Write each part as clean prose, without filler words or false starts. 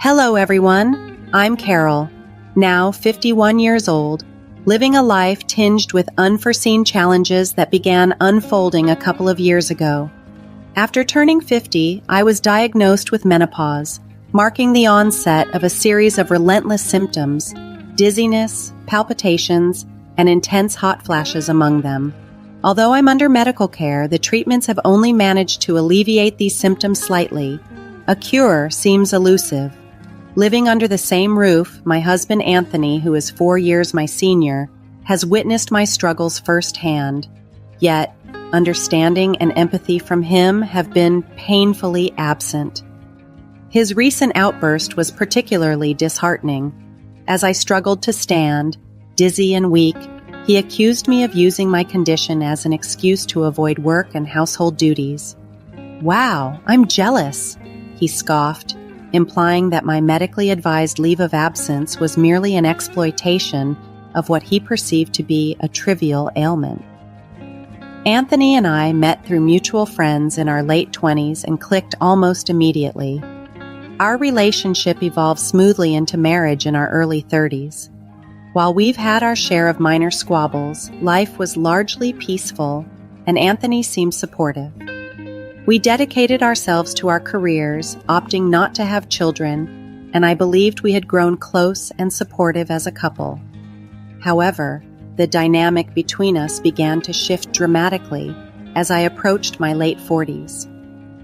Hello, everyone. I'm Carol, now 51 years old, living a life tinged with unforeseen challenges that began unfolding a couple of years ago. After turning 50, I was diagnosed with menopause, marking the onset of a series of relentless symptoms, dizziness, palpitations, and intense hot flashes among them. Although I'm under medical care, the treatments have only managed to alleviate these symptoms slightly. A cure seems elusive. Living under the same roof, my husband Anthony, who is 4 years my senior, has witnessed my struggles firsthand. Yet, understanding and empathy from him have been painfully absent. His recent outburst was particularly disheartening. As I struggled to stand, dizzy and weak, he accused me of using my condition as an excuse to avoid work and household duties. "Wow, I'm jealous," he scoffed, implying that my medically advised leave of absence was merely an exploitation of what he perceived to be a trivial ailment. Anthony and I met through mutual friends in our late 20s and clicked almost immediately. Our relationship evolved smoothly into marriage in our early 30s. While we've had our share of minor squabbles, life was largely peaceful, and Anthony seemed supportive. We dedicated ourselves to our careers, opting not to have children, and I believed we had grown close and supportive as a couple. However, the dynamic between us began to shift dramatically as I approached my late 40s.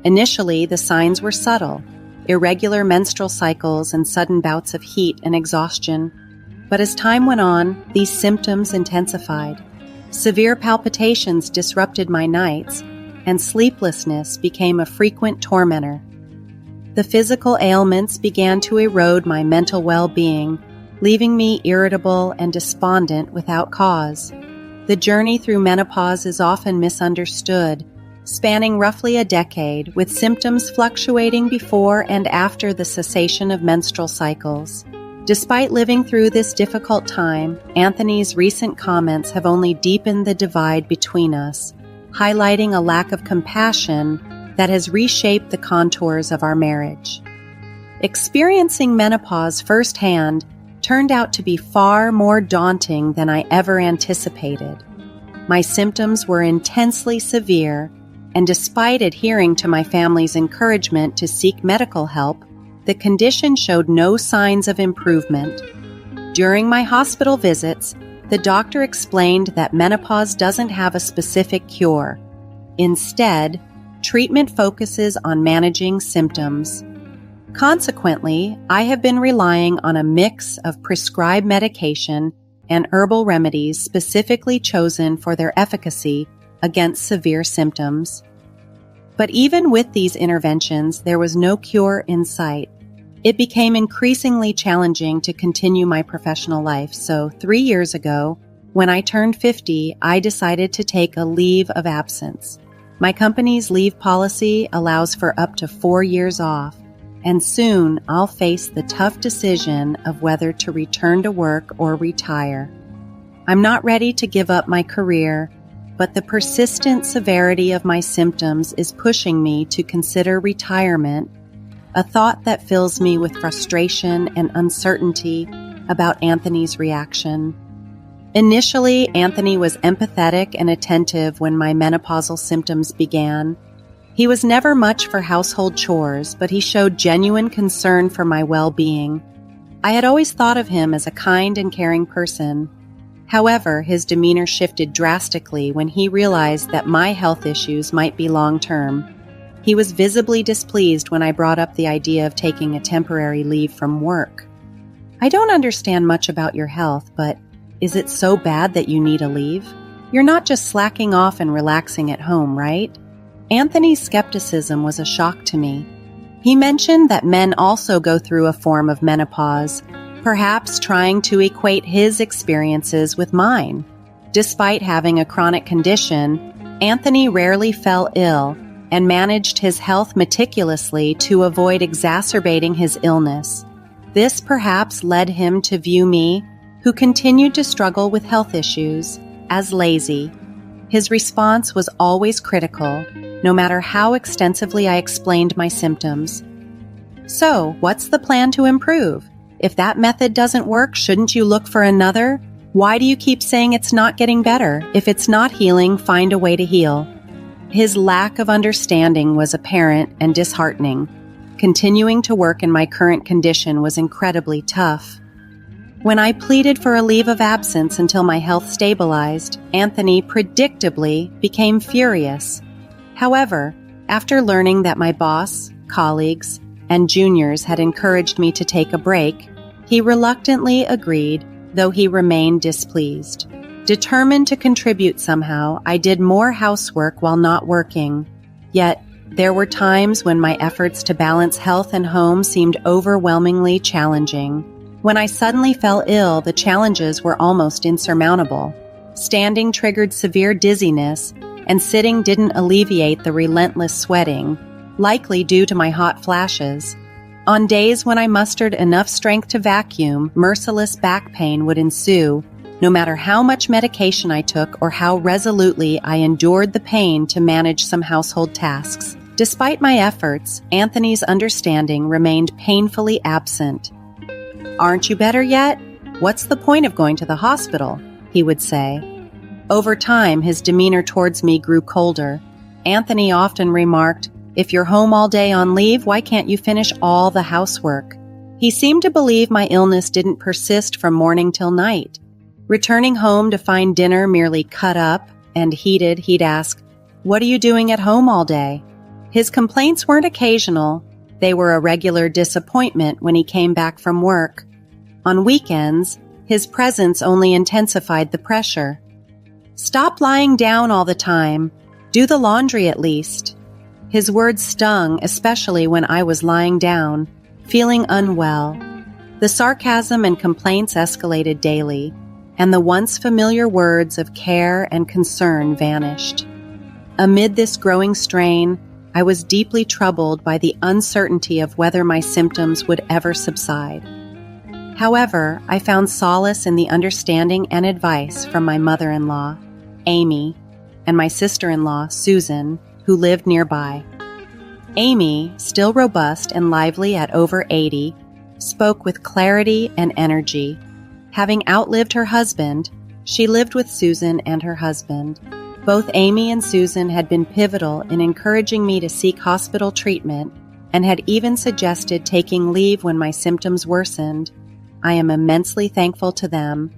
Initially, the signs were subtle, irregular menstrual cycles and sudden bouts of heat and exhaustion. But as time went on, these symptoms intensified. Severe palpitations disrupted my nights, and sleeplessness became a frequent tormentor. The physical ailments began to erode my mental well-being, leaving me irritable and despondent without cause. The journey through menopause is often misunderstood, spanning roughly a decade, with symptoms fluctuating before and after the cessation of menstrual cycles. Despite living through this difficult time, Anthony's recent comments have only deepened the divide between us, highlighting a lack of compassion that has reshaped the contours of our marriage. Experiencing menopause firsthand turned out to be far more daunting than I ever anticipated. My symptoms were intensely severe, and despite adhering to my family's encouragement to seek medical help, the condition showed no signs of improvement. During my hospital visits, the doctor explained that menopause doesn't have a specific cure. Instead, treatment focuses on managing symptoms. Consequently, I have been relying on a mix of prescribed medication and herbal remedies specifically chosen for their efficacy against severe symptoms. But even with these interventions, there was no cure in sight. It became increasingly challenging to continue my professional life, so 3 years ago, when I turned 50, I decided to take a leave of absence. My company's leave policy allows for up to 4 years off, and soon I'll face the tough decision of whether to return to work or retire. I'm not ready to give up my career, but the persistent severity of my symptoms is pushing me to consider retirement, a thought that fills me with frustration and uncertainty about Anthony's reaction. Initially, Anthony was empathetic and attentive when my menopausal symptoms began. He was never much for household chores, but he showed genuine concern for my well-being. I had always thought of him as a kind and caring person. However, his demeanor shifted drastically when he realized that my health issues might be long-term. He was visibly displeased when I brought up the idea of taking a temporary leave from work. "I don't understand much about your health, but is it so bad that you need a leave? You're not just slacking off and relaxing at home, right?" Anthony's skepticism was a shock to me. He mentioned that men also go through a form of menopause, perhaps trying to equate his experiences with mine. Despite having a chronic condition, Anthony rarely fell ill and managed his health meticulously to avoid exacerbating his illness. This perhaps led him to view me, who continued to struggle with health issues, as lazy. His response was always critical, no matter how extensively I explained my symptoms. So, what's the plan to improve? If that method doesn't work, shouldn't you look for another? Why do you keep saying it's not getting better? If it's not healing, find a way to heal. His lack of understanding was apparent and disheartening. Continuing to work in my current condition was incredibly tough. When I pleaded for a leave of absence until my health stabilized, Anthony predictably became furious. However, after learning that my boss, colleagues, and juniors had encouraged me to take a break, he reluctantly agreed, though he remained displeased. Determined to contribute somehow, I did more housework while not working. Yet, there were times when my efforts to balance health and home seemed overwhelmingly challenging. When I suddenly fell ill, the challenges were almost insurmountable. Standing triggered severe dizziness, and sitting didn't alleviate the relentless sweating, likely due to my hot flashes. On days when I mustered enough strength to vacuum, merciless back pain would ensue, no matter how much medication I took or how resolutely I endured the pain to manage some household tasks. Despite my efforts, Anthony's understanding remained painfully absent. "Aren't you better yet? What's the point of going to the hospital?" he would say. Over time, his demeanor towards me grew colder. Anthony often remarked, "If you're home all day on leave, why can't you finish all the housework?" He seemed to believe my illness didn't persist from morning till night. Returning home to find dinner merely cut up and heated, he'd ask, "What are you doing at home all day?" His complaints weren't occasional. They were a regular disappointment when he came back from work. On weekends, his presence only intensified the pressure. "Stop lying down all the time. Do the laundry at least." His words stung, especially when I was lying down, feeling unwell. The sarcasm and complaints escalated daily, and the once familiar words of care and concern vanished. Amid this growing strain, I was deeply troubled by the uncertainty of whether my symptoms would ever subside. However, I found solace in the understanding and advice from my mother-in-law, Amy, and my sister-in-law, Susan, who lived nearby. Amy, still robust and lively at over 80, spoke with clarity and energy. Having outlived her husband, she lived with Susan and her husband. Both Amy and Susan had been pivotal in encouraging me to seek hospital treatment and had even suggested taking leave when my symptoms worsened. I am immensely thankful to them.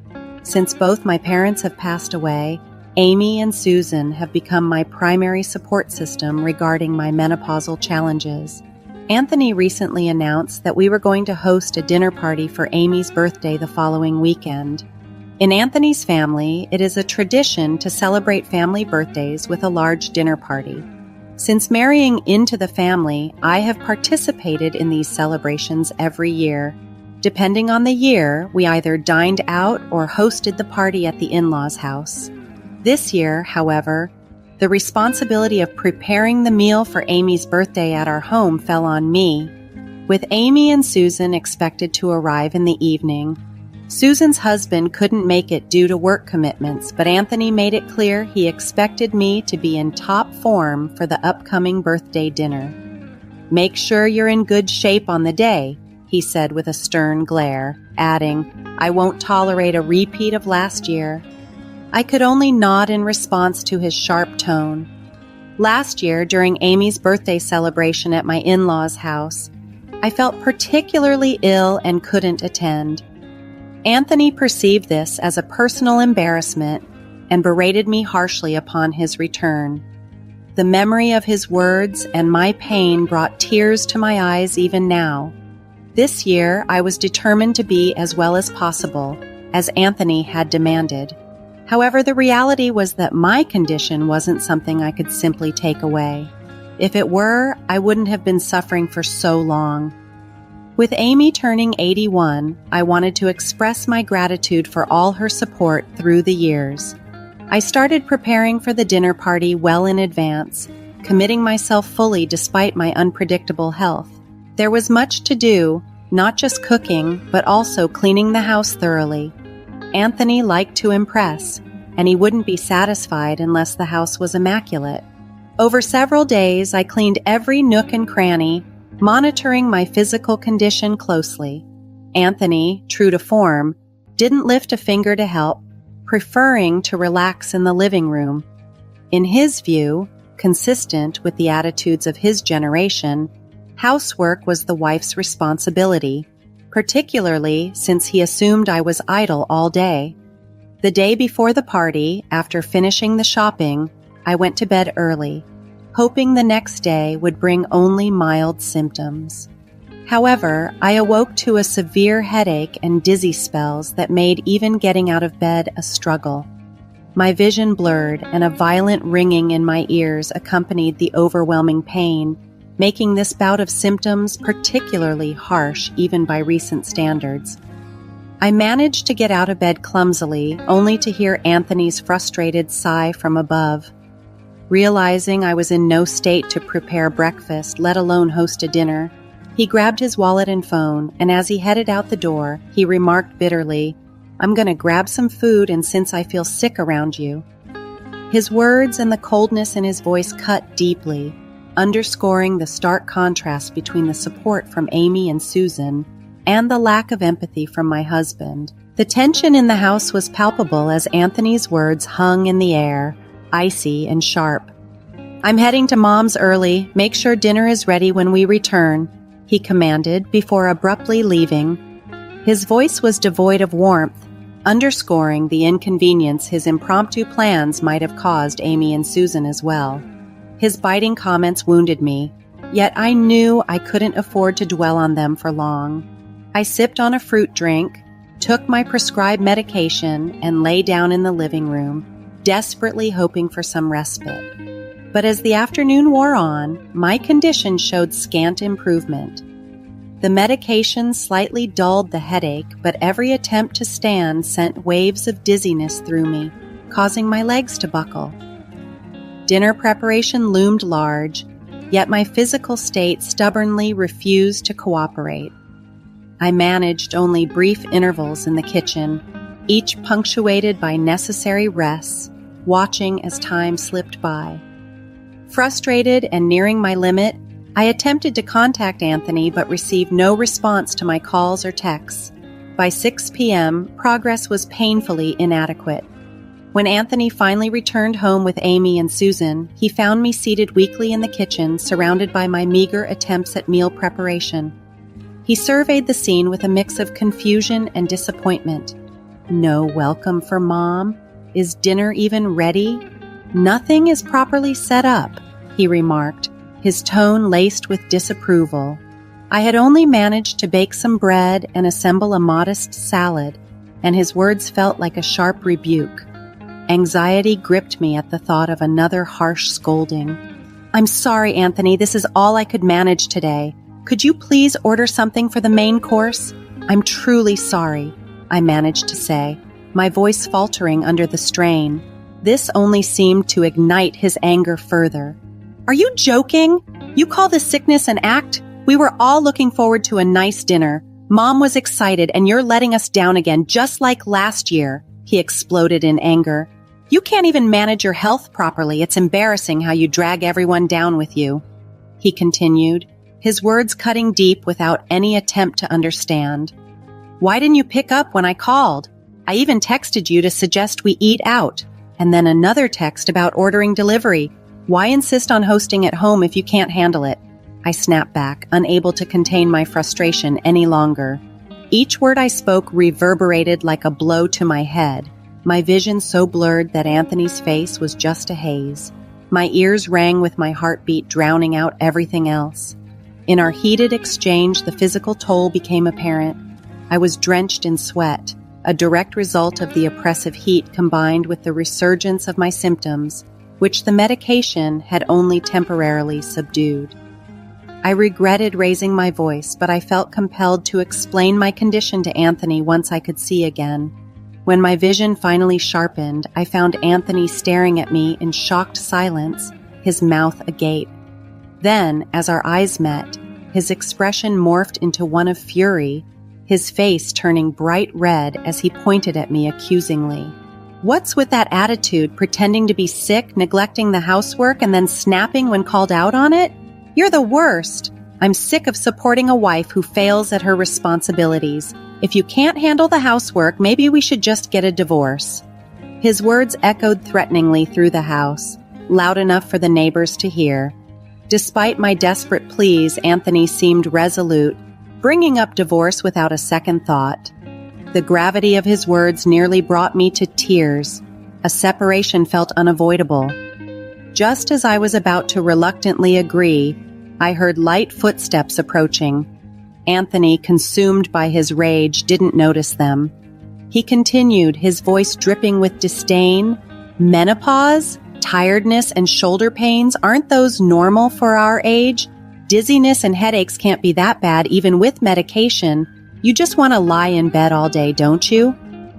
Since both my parents have passed away, Amy and Susan have become my primary support system regarding my menopausal challenges. Anthony recently announced that we were going to host a dinner party for Amy's birthday the following weekend. In Anthony's family, it is a tradition to celebrate family birthdays with a large dinner party. Since marrying into the family, I have participated in these celebrations every year. Depending on the year, we either dined out or hosted the party at the in-laws' house. This year, however, the responsibility of preparing the meal for Amy's birthday at our home fell on me. With Amy and Susan expected to arrive in the evening, Susan's husband couldn't make it due to work commitments, but Anthony made it clear he expected me to be in top form for the upcoming birthday dinner. "Make sure you're in good shape on the day," he said with a stern glare, adding, "I won't tolerate a repeat of last year." I could only nod in response to his sharp tone. Last year, during Amy's birthday celebration at my in-laws' house, I felt particularly ill and couldn't attend. Anthony perceived this as a personal embarrassment and berated me harshly upon his return. The memory of his words and my pain brought tears to my eyes even now. This year, I was determined to be as well as possible, as Anthony had demanded. However, the reality was that my condition wasn't something I could simply take away. If it were, I wouldn't have been suffering for so long. With Amy turning 81, I wanted to express my gratitude for all her support through the years. I started preparing for the dinner party well in advance, committing myself fully despite my unpredictable health. There was much to do, not just cooking, but also cleaning the house thoroughly. Anthony liked to impress, and he wouldn't be satisfied unless the house was immaculate. Over several days, I cleaned every nook and cranny, monitoring my physical condition closely. Anthony, true to form, didn't lift a finger to help, preferring to relax in the living room. In his view, consistent with the attitudes of his generation, housework was the wife's responsibility, particularly since he assumed I was idle all day. The day before the party, after finishing the shopping, I went to bed early, hoping the next day would bring only mild symptoms. However, I awoke to a severe headache and dizzy spells that made even getting out of bed a struggle. My vision blurred and a violent ringing in my ears accompanied the overwhelming pain, making this bout of symptoms particularly harsh even by recent standards. I managed to get out of bed clumsily, only to hear Anthony's frustrated sigh from above. Realizing I was in no state to prepare breakfast, let alone host a dinner, he grabbed his wallet and phone, and as he headed out the door, he remarked bitterly, "I'm going to grab some food, and since I feel sick around you." His words and the coldness in his voice cut deeply, underscoring the stark contrast between the support from Amy and Susan and the lack of empathy from my husband. The tension in the house was palpable as Anthony's words hung in the air, icy and sharp. "I'm heading to Mom's early. Make sure dinner is ready when we return," he commanded before abruptly leaving. His voice was devoid of warmth, underscoring the inconvenience his impromptu plans might have caused Amy and Susan as well. His biting comments wounded me, yet I knew I couldn't afford to dwell on them for long. I sipped on a fruit drink, took my prescribed medication, and lay down in the living room, desperately hoping for some respite. But as the afternoon wore on, my condition showed scant improvement. The medication slightly dulled the headache, but every attempt to stand sent waves of dizziness through me, causing my legs to buckle. Dinner preparation loomed large, yet my physical state stubbornly refused to cooperate. I managed only brief intervals in the kitchen, each punctuated by necessary rests, watching as time slipped by. Frustrated and nearing my limit, I attempted to contact Anthony but received no response to my calls or texts. By 6 p.m., progress was painfully inadequate. When Anthony finally returned home with Amy and Susan, he found me seated weakly in the kitchen, surrounded by my meager attempts at meal preparation. He surveyed the scene with a mix of confusion and disappointment. "No welcome for Mom? Is dinner even ready? Nothing is properly set up," he remarked, his tone laced with disapproval. I had only managed to bake some bread and assemble a modest salad, and his words felt like a sharp rebuke. Anxiety gripped me at the thought of another harsh scolding. "I'm sorry, Anthony, this is all I could manage today. Could you please order something for the main course? I'm truly sorry," I managed to say, my voice faltering under the strain. This only seemed to ignite his anger further. "Are you joking? You call this sickness an act? We were all looking forward to a nice dinner. Mom was excited, and you're letting us down again, just like last year," he exploded in anger. "You can't even manage your health properly. It's embarrassing how you drag everyone down with you," he continued, his words cutting deep without any attempt to understand. "Why didn't you pick up when I called? I even texted you to suggest we eat out, and then another text about ordering delivery. Why insist on hosting at home if you can't handle it?" I snapped back, unable to contain my frustration any longer. Each word I spoke reverberated like a blow to my head, my vision so blurred that Anthony's face was just a haze. My ears rang with my heartbeat drowning out everything else. In our heated exchange, the physical toll became apparent. I was drenched in sweat, a direct result of the oppressive heat combined with the resurgence of my symptoms, which the medication had only temporarily subdued. I regretted raising my voice, but I felt compelled to explain my condition to Anthony once I could see again. When my vision finally sharpened, I found Anthony staring at me in shocked silence, his mouth agape. Then, as our eyes met, his expression morphed into one of fury, his face turning bright red as he pointed at me accusingly. "What's with that attitude, pretending to be sick, neglecting the housework, and then snapping when called out on it? You're the worst. I'm sick of supporting a wife who fails at her responsibilities. If you can't handle the housework, maybe we should just get a divorce." His words echoed threateningly through the house, loud enough for the neighbors to hear. Despite my desperate pleas, Anthony seemed resolute, bringing up divorce without a second thought. The gravity of his words nearly brought me to tears. A separation felt unavoidable. Just as I was about to reluctantly agree, I heard light footsteps approaching. Anthony, consumed by his rage, didn't notice them. He continued, his voice dripping with disdain. "Menopause? Tiredness and shoulder pains, aren't those normal for our age? Dizziness and headaches can't be that bad even with medication. You just want to lie in bed all day, don't you?"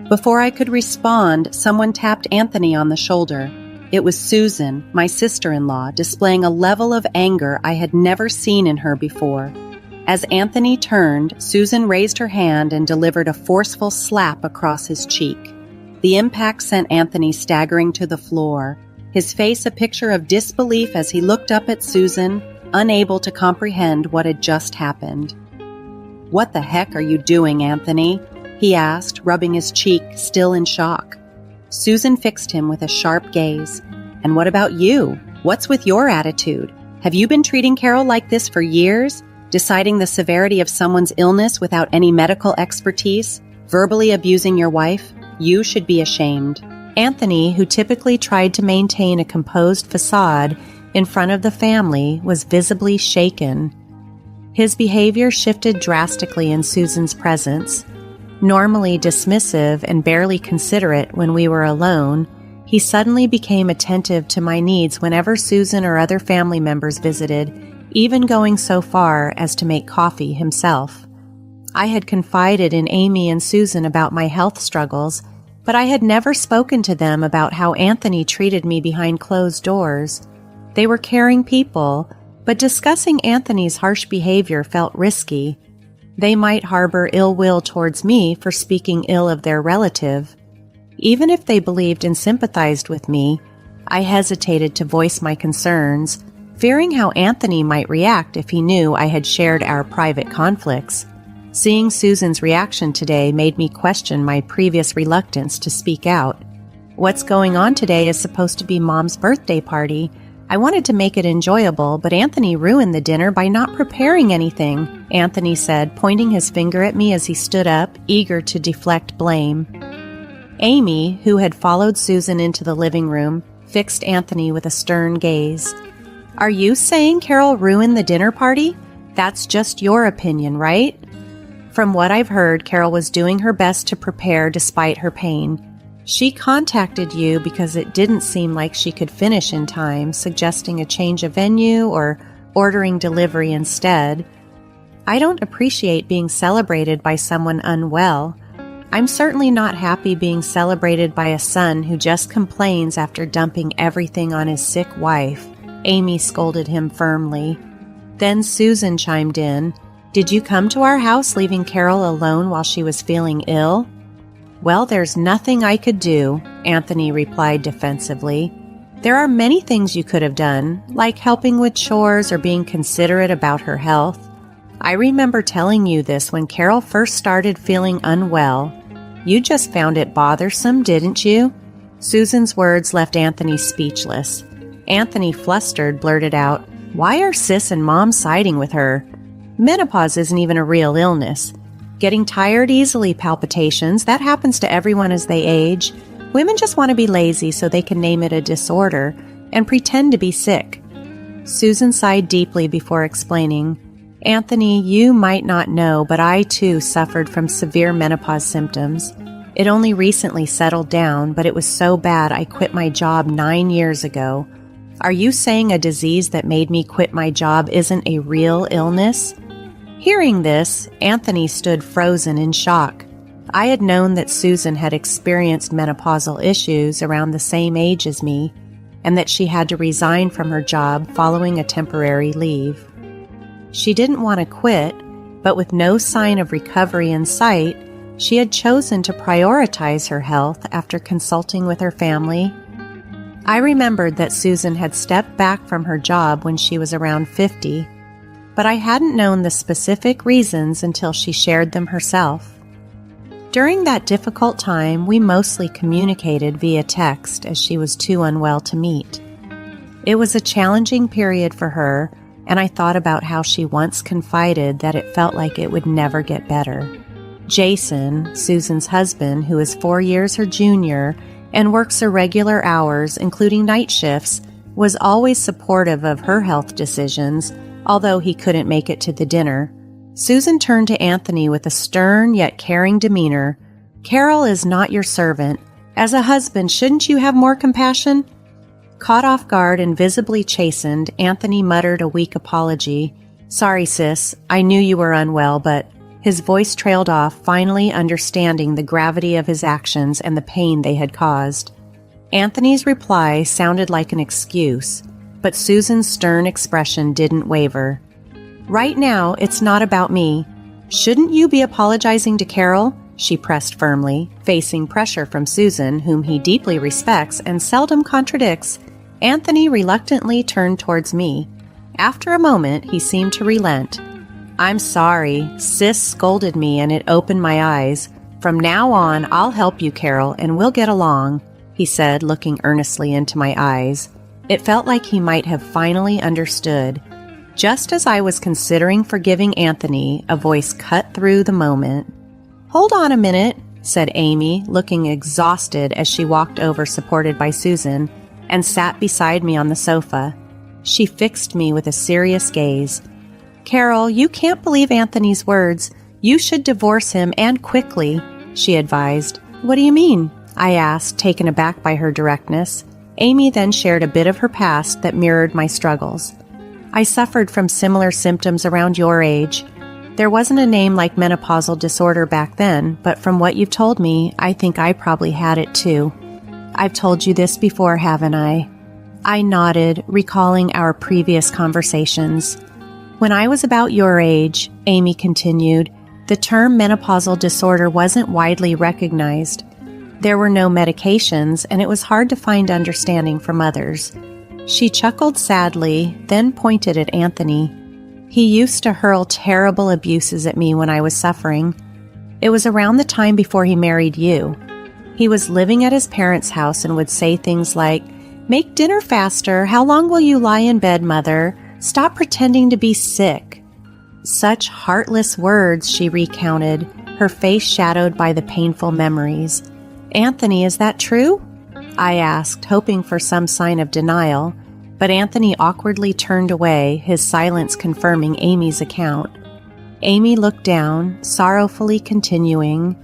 Before I could respond, someone tapped Anthony on the shoulder. It was Susan, my sister-in-law, displaying a level of anger I had never seen in her before. As Anthony turned, Susan raised her hand and delivered a forceful slap across his cheek. The impact sent Anthony staggering to the floor, his face a picture of disbelief as he looked up at Susan, unable to comprehend what had just happened. "What the heck are you doing, Anthony?" he asked, rubbing his cheek, still in shock. Susan fixed him with a sharp gaze. "And what about you? What's with your attitude? Have you been treating Carol like this for years? Deciding the severity of someone's illness without any medical expertise? Verbally abusing your wife? You should be ashamed." Anthony, who typically tried to maintain a composed facade in front of the family, was visibly shaken. His behavior shifted drastically in Susan's presence. Normally dismissive and barely considerate when we were alone, he suddenly became attentive to my needs whenever Susan or other family members visited, even going so far as to make coffee himself. I had confided in Amy and Susan about my health struggles, but I had never spoken to them about how Anthony treated me behind closed doors. They were caring people, but discussing Anthony's harsh behavior felt risky. They might harbor ill will towards me for speaking ill of their relative. Even if they believed and sympathized with me, I hesitated to voice my concerns, fearing how Anthony might react if he knew I had shared our private conflicts. Seeing Susan's reaction today made me question my previous reluctance to speak out. "What's going on today is supposed to be Mom's birthday party. I wanted to make it enjoyable, but Anthony ruined the dinner by not preparing anything," Anthony said, pointing his finger at me as he stood up, eager to deflect blame. Amy, who had followed Susan into the living room, fixed Anthony with a stern gaze. "Are you saying Carol ruined the dinner party? That's just your opinion, right?" From what I've heard, Carol was doing her best to prepare despite her pain. She contacted you because it didn't seem like she could finish in time, suggesting a change of venue or ordering delivery instead. I don't appreciate being celebrated by someone unwell. I'm certainly not happy being celebrated by a son who just complains after dumping everything on his sick wife. Amy scolded him firmly. Then Susan chimed in. "Did you come to our house leaving Carol alone while she was feeling ill?" "Well, there's nothing I could do," Anthony replied defensively. "There are many things you could have done, like helping with chores or being considerate about her health. I remember telling you this when Carol first started feeling unwell. You just found it bothersome, didn't you?" Susan's words left Anthony speechless. Anthony, flustered, blurted out, "Why are Sis and Mom siding with her? Menopause isn't even a real illness. Getting tired easily, palpitations, that happens to everyone as they age. Women just want to be lazy so they can name it a disorder and pretend to be sick." Susan sighed deeply before explaining, "Anthony, you might not know, but I too suffered from severe menopause symptoms. It only recently settled down, but it was so bad I quit my job 9 years ago. Are you saying a disease that made me quit my job isn't a real illness?" Hearing this, Anthony stood frozen in shock. I had known that Susan had experienced menopausal issues around the same age as me, and that she had to resign from her job following a temporary leave. She didn't want to quit, but with no sign of recovery in sight, she had chosen to prioritize her health after consulting with her family. I remembered that Susan had stepped back from her job when she was around 50, but I hadn't known the specific reasons until she shared them herself. During that difficult time, we mostly communicated via text as she was too unwell to meet. It was a challenging period for her, and I thought about how she once confided that it felt like it would never get better. Jason, Susan's husband, who is 4 years her junior and works irregular hours, including night shifts, was always supportive of her health decisions, although he couldn't make it to the dinner. Susan turned to Anthony with a stern yet caring demeanor. "Carol is not your servant. As a husband, shouldn't you have more compassion?" Caught off guard and visibly chastened, Anthony muttered a weak apology. "Sorry, sis. I knew you were unwell, but..." His voice trailed off, finally understanding the gravity of his actions and the pain they had caused. Anthony's reply sounded like an excuse, but Susan's stern expression didn't waver. "Right now, it's not about me. Shouldn't you be apologizing to Carol?" she pressed firmly, facing pressure from Susan, whom he deeply respects and seldom contradicts. Anthony reluctantly turned towards me. After a moment, he seemed to relent. "I'm sorry. Sis scolded me and it opened my eyes. From now on, I'll help you, Carol, and we'll get along," he said, looking earnestly into my eyes. It felt like he might have finally understood. Just as I was considering forgiving Anthony, a voice cut through the moment. "Hold on a minute," said Amy, looking exhausted as she walked over supported by Susan and sat beside me on the sofa. She fixed me with a serious gaze. "Carol, you can't believe Anthony's words. You should divorce him, and quickly," she advised. "What do you mean?" I asked, taken aback by her directness. Amy then shared a bit of her past that mirrored my struggles. "I suffered from similar symptoms around your age. There wasn't a name like menopausal disorder back then, but from what you've told me, I think I probably had it too. I've told you this before, haven't I?" I nodded, recalling our previous conversations. "When I was about your age," Amy continued, "the term menopausal disorder wasn't widely recognized. There were no medications, and it was hard to find understanding from others." She chuckled sadly, then pointed at Anthony. "He used to hurl terrible abuses at me when I was suffering. It was around the time before he married you. He was living at his parents' house and would say things like, 'Make dinner faster. How long will you lie in bed, mother? Stop pretending to be sick.' Such heartless words," she recounted, her face shadowed by the painful memories. "Anthony, is that true?" I asked, hoping for some sign of denial, but Anthony awkwardly turned away, his silence confirming Amy's account. Amy looked down, sorrowfully continuing,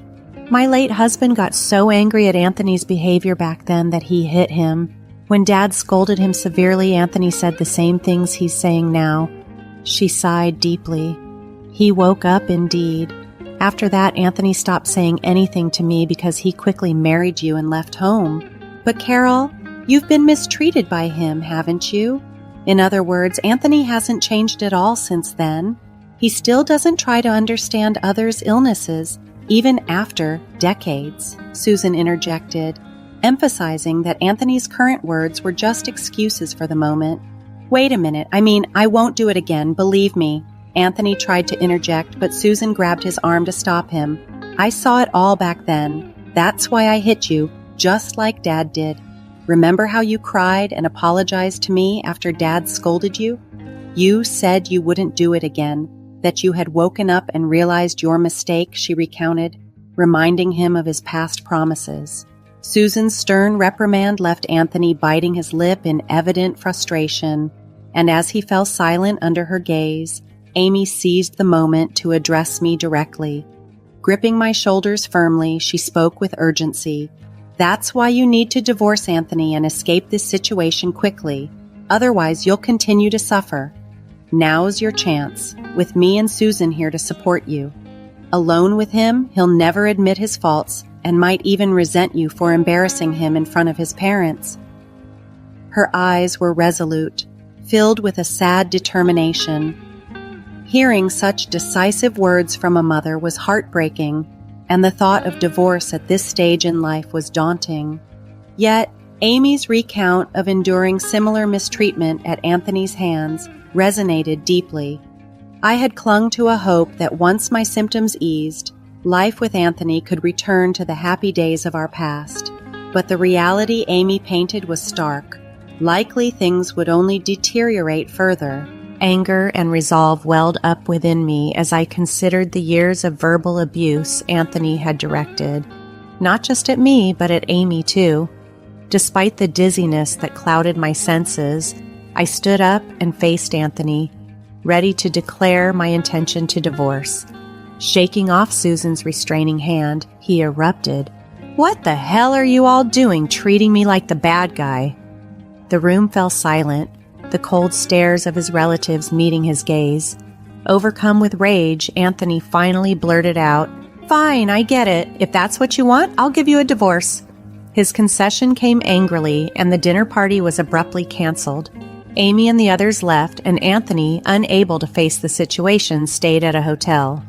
"My late husband got so angry at Anthony's behavior back then that he hit him. When Dad scolded him severely, Anthony said the same things he's saying now." She sighed deeply. "He woke up indeed. After that, Anthony stopped saying anything to me because he quickly married you and left home. But Carol, you've been mistreated by him, haven't you? In other words, Anthony hasn't changed at all since then. He still doesn't try to understand others' illnesses, even after decades," Susan interjected, emphasizing that Anthony's current words were just excuses for the moment. "Wait a minute. I won't do it again, believe me." Anthony tried to interject, but Susan grabbed his arm to stop him. "I saw it all back then. That's why I hit you, just like Dad did. Remember how you cried and apologized to me after Dad scolded you? You said you wouldn't do it again, that you had woken up and realized your mistake," she recounted, reminding him of his past promises. Susan's stern reprimand left Anthony biting his lip in evident frustration, and as he fell silent under her gaze, Amy seized the moment to address me directly. Gripping my shoulders firmly, she spoke with urgency. "That's why you need to divorce Anthony and escape this situation quickly. Otherwise, you'll continue to suffer. Now's your chance, with me and Susan here to support you. Alone with him, he'll never admit his faults and might even resent you for embarrassing him in front of his parents." Her eyes were resolute, filled with a sad determination. Hearing such decisive words from a mother was heartbreaking, and the thought of divorce at this stage in life was daunting. Yet, Amy's recount of enduring similar mistreatment at Anthony's hands resonated deeply. I had clung to a hope that once my symptoms eased, life with Anthony could return to the happy days of our past. But the reality Amy painted was stark. Likely things would only deteriorate further. Anger and resolve welled up within me as I considered the years of verbal abuse Anthony had directed. Not just at me, but at Amy too. Despite the dizziness that clouded my senses, I stood up and faced Anthony, ready to declare my intention to divorce. Shaking off Susan's restraining hand, he erupted. "What the hell are you all doing, treating me like the bad guy?" The room fell silent, the cold stares of his relatives meeting his gaze. Overcome with rage, Anthony finally blurted out, "Fine, I get it. If that's what you want, I'll give you a divorce." His concession came angrily, and the dinner party was abruptly canceled. Amy and the others left, and Anthony, unable to face the situation, stayed at a hotel.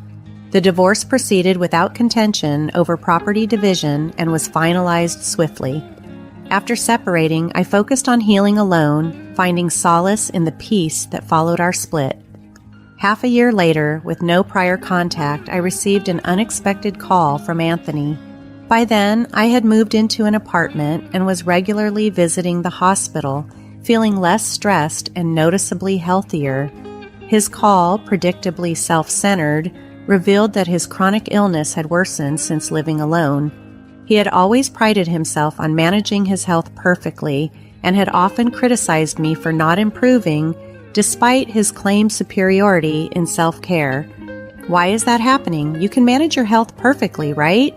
The divorce proceeded without contention over property division and was finalized swiftly. After separating, I focused on healing alone, finding solace in the peace that followed our split. Half a year later, with no prior contact, I received an unexpected call from Anthony. By then, I had moved into an apartment and was regularly visiting the hospital, feeling less stressed and noticeably healthier. His call, predictably self-centered, revealed that his chronic illness had worsened since living alone. He had always prided himself on managing his health perfectly and had often criticized me for not improving despite his claimed superiority in self-care. "Why is that happening? You can manage your health perfectly, right?"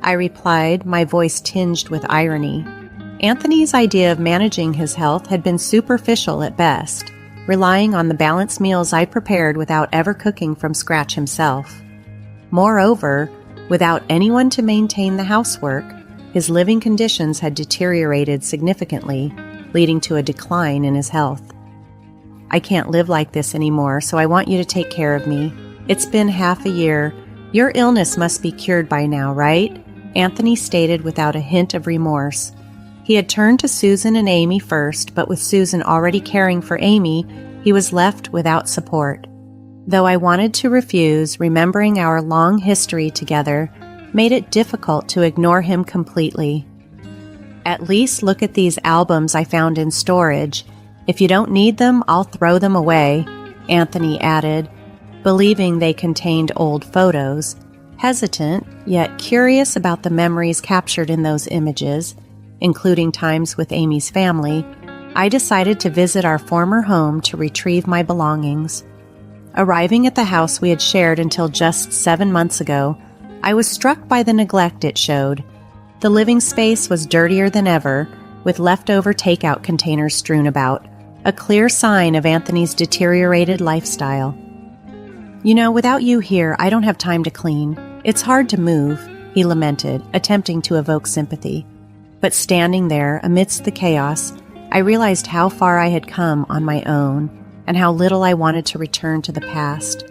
I replied, my voice tinged with irony. Anthony's idea of managing his health had been superficial at best, relying on the balanced meals I prepared without ever cooking from scratch himself. Moreover, without anyone to maintain the housework, his living conditions had deteriorated significantly, leading to a decline in his health. "I can't live like this anymore, so I want you to take care of me. It's been half a year. Your illness must be cured by now, right?" Anthony stated without a hint of remorse. He had turned to Susan and Amy first, but with Susan already caring for Amy, he was left without support. Though I wanted to refuse, remembering our long history together made it difficult to ignore him completely. "At least look at these albums I found in storage. If you don't need them, I'll throw them away," Anthony added, believing they contained old photos. Hesitant, yet curious about the memories captured in those images, including times with Amy's family, I decided to visit our former home to retrieve my belongings. Arriving at the house we had shared until just 7 months ago, I was struck by the neglect it showed. The living space was dirtier than ever, with leftover takeout containers strewn about, a clear sign of Anthony's deteriorated lifestyle. "You know, without you here, I don't have time to clean. It's hard to move," he lamented, attempting to evoke sympathy. But standing there, amidst the chaos, I realized how far I had come on my own, and how little I wanted to return to the past.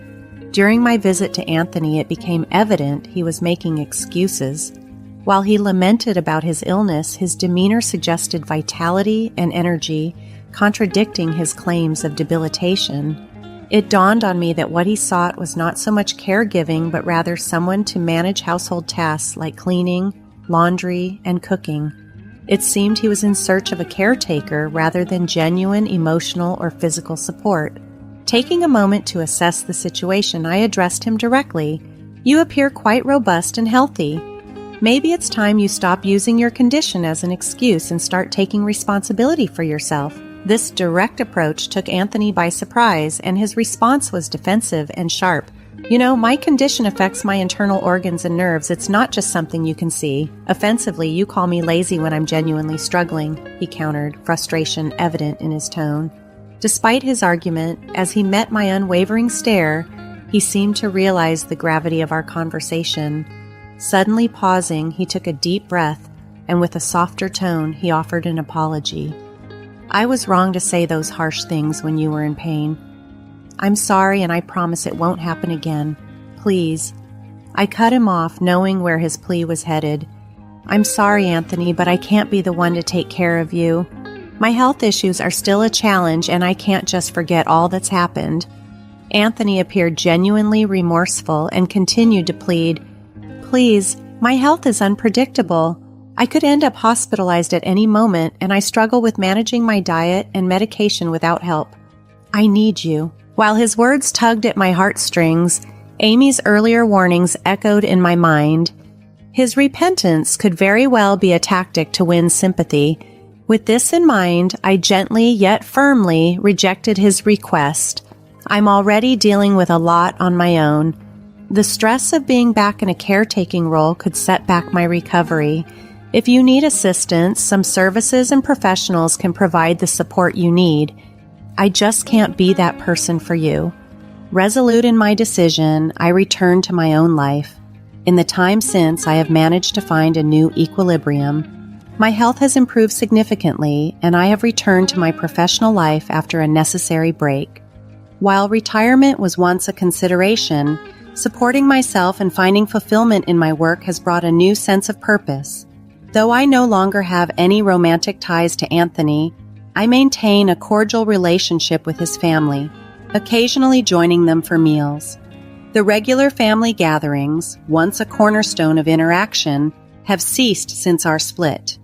During my visit to Anthony, it became evident he was making excuses. While he lamented about his illness, his demeanor suggested vitality and energy, contradicting his claims of debilitation. It dawned on me that what he sought was not so much caregiving, but rather someone to manage household tasks like cleaning, laundry, and cooking. It seemed he was in search of a caretaker rather than genuine emotional or physical support. Taking a moment to assess the situation, I addressed him directly. "You appear quite robust and healthy. Maybe it's time you stop using your condition as an excuse and start taking responsibility for yourself." This direct approach took Anthony by surprise, and his response was defensive and sharp. "You know, my condition affects my internal organs and nerves. It's not just something you can see. Offensively, you call me lazy when I'm genuinely struggling," he countered, frustration evident in his tone. Despite his argument, as he met my unwavering stare, he seemed to realize the gravity of our conversation. Suddenly pausing, he took a deep breath, and with a softer tone, he offered an apology. "I was wrong to say those harsh things when you were in pain. I'm sorry, and I promise it won't happen again. Please." I cut him off, knowing where his plea was headed. "I'm sorry, Anthony, but I can't be the one to take care of you. My health issues are still a challenge, and I can't just forget all that's happened." Anthony appeared genuinely remorseful and continued to plead, "Please, my health is unpredictable. I could end up hospitalized at any moment, and I struggle with managing my diet and medication without help. I need you." While his words tugged at my heartstrings, Amy's earlier warnings echoed in my mind. His repentance could very well be a tactic to win sympathy. With this in mind, I gently yet firmly rejected his request. I'm already dealing with a lot on my own. The stress of being back in a caretaking role could set back my recovery. If you need assistance, some services and professionals can provide the support you need. I just can't be that person for you. Resolute in my decision, I returned to my own life. In the time since, I have managed to find a new equilibrium. My health has improved significantly, and I have returned to my professional life after a necessary break. While retirement was once a consideration, supporting myself and finding fulfillment in my work has brought a new sense of purpose. Though I no longer have any romantic ties to Anthony, I maintain a cordial relationship with his family, occasionally joining them for meals. The regular family gatherings, once a cornerstone of interaction, have ceased since our split.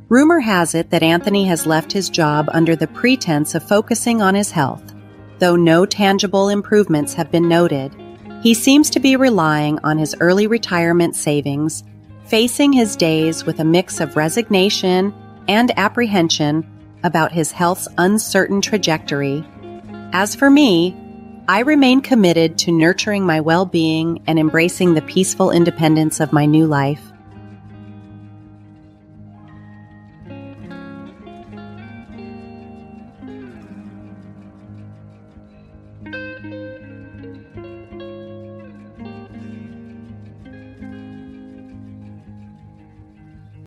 Rumor has it that Anthony has left his job under the pretense of focusing on his health. Though no tangible improvements have been noted, he seems to be relying on his early retirement savings, facing his days with a mix of resignation and apprehension about his health's uncertain trajectory. As for me, I remain committed to nurturing my well-being and embracing the peaceful independence of my new life.